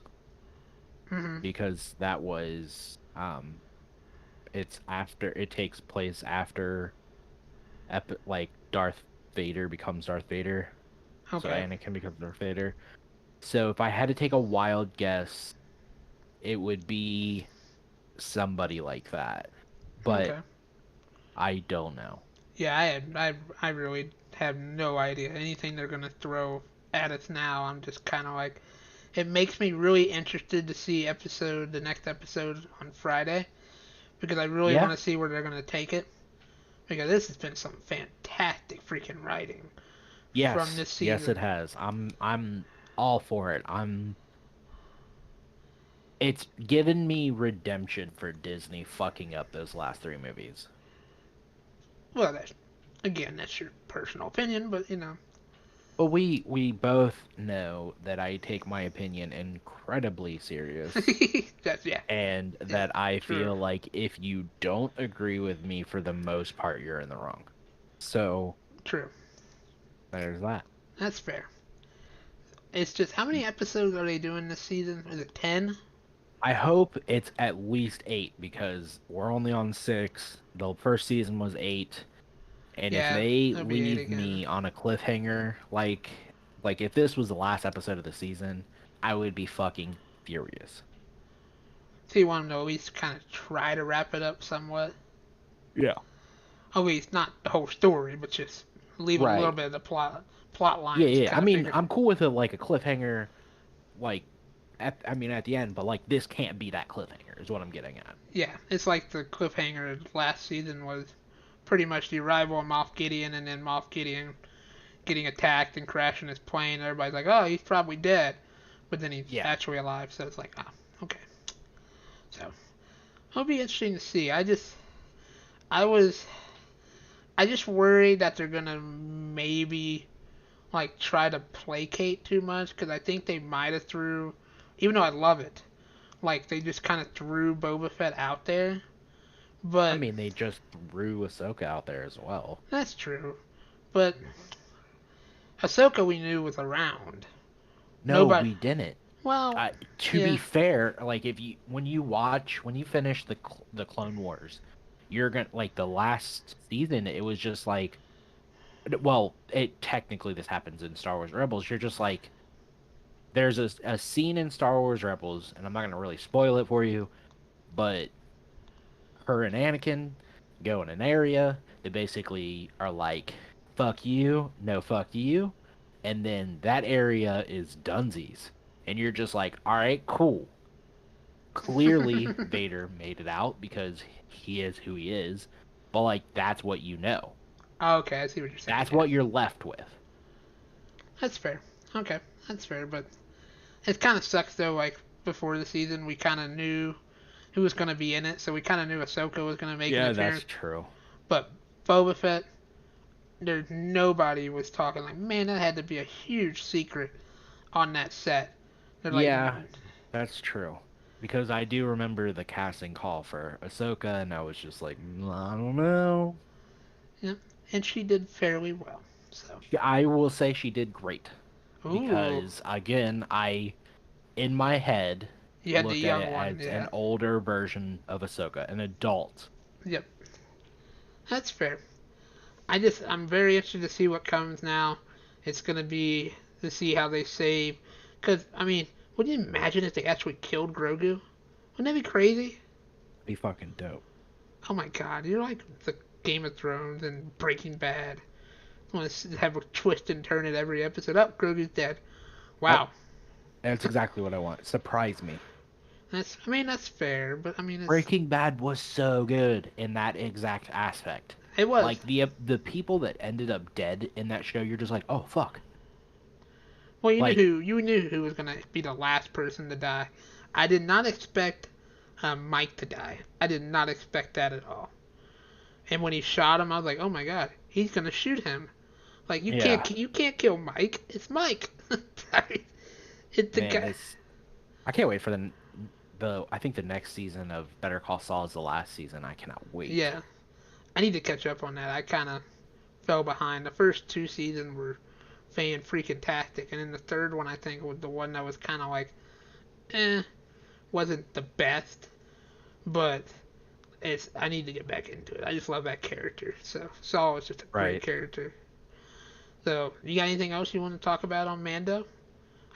Mhm. because that was it takes place after like Darth Vader becomes Darth Vader. So Okay. Anakin becomes Darth Vader. So if I had to take a wild guess, it would be somebody like that. But Okay. I don't know. Yeah, I really have no idea. Anything they're gonna throw at us now, I'm just kind of like, it makes me really interested to see the next episode on Friday, because I really want Yeah. to see where they're gonna take it. Because this has been some fantastic freaking writing from Yes. this Yes, it season. has. I'm all for it. It's given me redemption for Disney fucking up those last three movies. Well, that's your personal opinion, but But we both know that I take my opinion incredibly serious, that's and yeah, that I true, feel like if you don't agree with me for the most part, you're in the wrong. So true. there's that. That's fair. It's just how many episodes are they doing this season? Is it 10? I hope it's at least eight because we're only on six. The first season was eight. And if Yeah, they it'll be 8 leave again. me on a cliffhanger, like if this was the last episode of the season, I would be fucking furious. So you want them to at least kind of try to wrap it up somewhat. Yeah. At least not the whole story, but just leave a little Right. bit of the plot Yeah, lines yeah. I kind of mean, figured. I'm cool with it like a cliffhanger, like at the end, but like this can't be that cliffhanger is what I'm getting at. Yeah, it's like the cliffhanger last season was pretty much the arrival of Moff Gideon, and then Moff Gideon getting attacked and crashing his plane. Everybody's like, "Oh, he's probably dead," but then he's Yeah. actually alive. So it's like, ah, okay. So it'll be interesting to see. I was, I just worried that they're gonna maybe like try to placate too much, because I think they might have threw, even though I love it, like they just kind of threw Boba Fett out there. I But mean, they just threw Ahsoka out there as well. that's true. But Ahsoka we knew was around. No, Nobody. we didn't. Well, To be yeah, fair, like if you when you finish the Clone Wars, you're gonna like the last season. It was just like, well, it technically this happens in Star Wars Rebels. You're just like there's a scene in Star Wars Rebels, and I'm not gonna really spoil it for you, but her and Anakin go in an area. They basically are like, "Fuck you, no fuck you," and then that area is Dunsies, and you're just like, "All right, cool." Clearly Vader made it out because he is who he is, but like that's what you know. okay, I see what you're saying. That's Yeah, what you're left with. that's fair. Okay, that's fair. But it kind of sucks though. Like before the season, we kind of knew who was going to be in it, so we kind of knew Ahsoka was going to make an Yeah, that's appearance. true. But Boba Fett, there's nobody was talking like, man, that had to be a huge secret on that set. They're like, Yeah, that's true. Because I do remember the casting call for Ahsoka, and I was just like, I don't know. yeah, and she did fairly well. So, I will say she did great ooh, because again, I in my head you had the looked at young it one, as an yeah, older version of Ahsoka, an adult. yep, that's fair. I'm very interested to see what comes now. It's gonna be to see how they save, cause I mean, would you imagine if they actually killed Grogu? Wouldn't that be crazy? Be fucking dope. Oh my God, you're like the Game of Thrones and Breaking Bad. You want to have a twist and turn at every episode. Oh, Grogu's dead. Yep, Wow. that's exactly what I want. Surprise me. I mean, that's fair, but I mean, Breaking Bad was so good in that exact aspect. it was. Like the people that ended up dead in that show, you're just like, oh fuck. Well, Like, you knew who was gonna be the last person to die. I did not expect Mike to die. I did not expect that at all. And when he shot him, I was like, oh my God, he's gonna shoot him. Like yeah, you can't kill Mike. It's Mike. It's the man, guy. this I can't wait for the I think the next season of Better Call Saul is the last season. I cannot wait. Yeah, I need to catch up on that. I kind of fell behind. The first two seasons were fan freaking tastic, and then the third one I think was the one that was kind of like, wasn't the best, but I need to get back into it. I just love that character. So Saul is just a great Right. character. So you got anything else you want to talk about on Mando?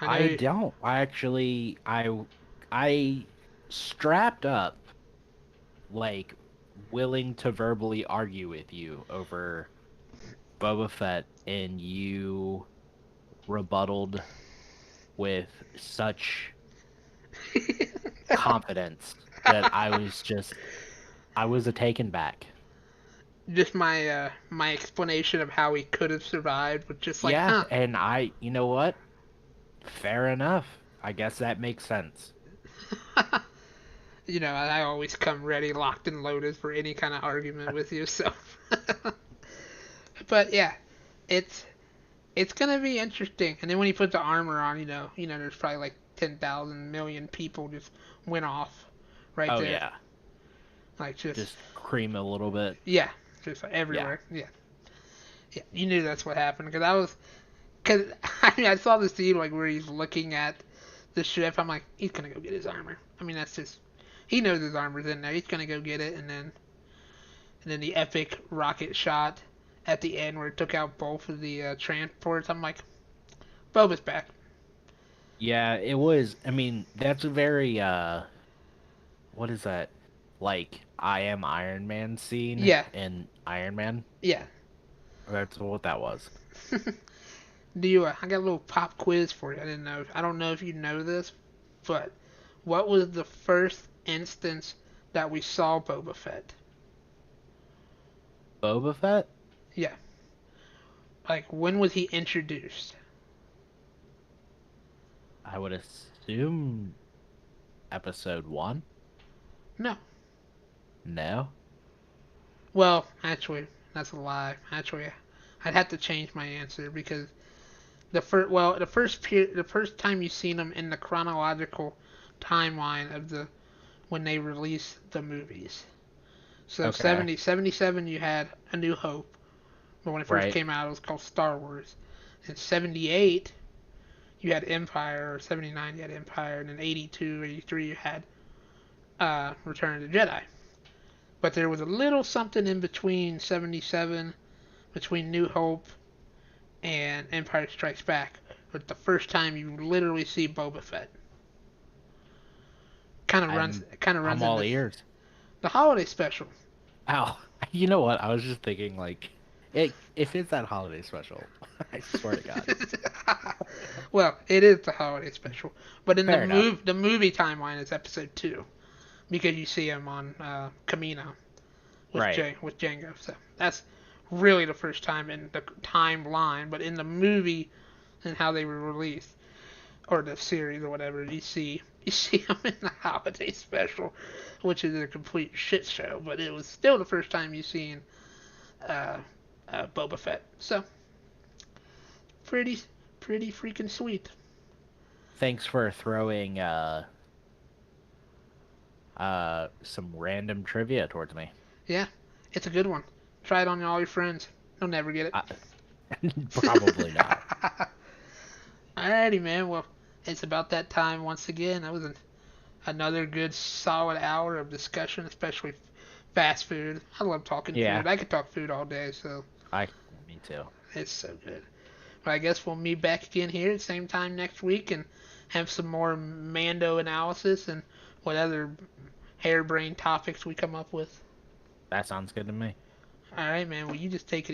I I know. don't. I actually I strapped up, like willing to verbally argue with you over Boba Fett, and you rebutted with such confidence that I was a taken back. Just my explanation of how he could have survived was just like, Yeah, huh. and you know what? Fair enough. I guess that makes sense. I always come ready, locked and loaded for any kind of argument with you. So, but yeah, it's it's gonna be interesting. And then when he put the armor on, there's probably like 10,000 million people just went off right Oh there, yeah, like just just cream a little bit. yeah, just Yeah. everywhere. Yeah, yeah. You knew that's what happened because I mean I saw the scene like where he's looking at the ship. I'm like, he's gonna go get his armor. I mean that's just he knows his armor's in there. He's gonna go get it, and then the epic rocket shot at the end where it took out both of the transports. I'm like, Boba's back. Yeah, it was. I mean, that's a very what is that? Like I am Iron Man scene Yeah, in Iron Man. yeah. That's what that was. Do you? I got a little pop quiz for you. I don't know if you know this, but what was the first instance that we saw Boba Fett? Boba Fett? Yeah, like when was he introduced? I would assume episode 1? No. No? Well, actually, that's a lie. Actually, I'd have to change my answer because the first time you seen him in the chronological timeline of when they released the movies. So Okay. 77 you had A New Hope, but when it first Right. came out it was called Star Wars. In 78 you had Empire, or 79 you had Empire, and in 82, 83 you had Return of the Jedi. But there was a little something in between 77, between New Hope and Empire Strikes Back. But the first time you literally see Boba Fett. Kind of runs I'm all into ears. the holiday special. Ow. You know what? I was just thinking like if it's that holiday special, I swear to God. Well, it is the holiday special, but in Fair enough. the movie timeline is episode 2 because you see him on Camino Right. With Django. So that's really the first time in the timeline, but in the movie and how they were released or the series or whatever, you see him in the holiday special, which is a complete shit show. But it was still the first time you seen uh, Boba Fett. So pretty pretty freaking sweet. Thanks for throwing some random trivia towards me. Yeah, it's a good one. Try it on all your friends. They'll never get I, it. probably not. Alrighty, man. Well, it's about that time once again. That was another good solid hour of discussion, especially fast food. I love talking Yeah. food. I could talk food all day, so I Me too. it's so good. But I guess we'll meet back again here at the same time next week and have some more Mando analysis and what other harebrained topics we come up with. That sounds good to me. Alright, man. Well, you just take it easy.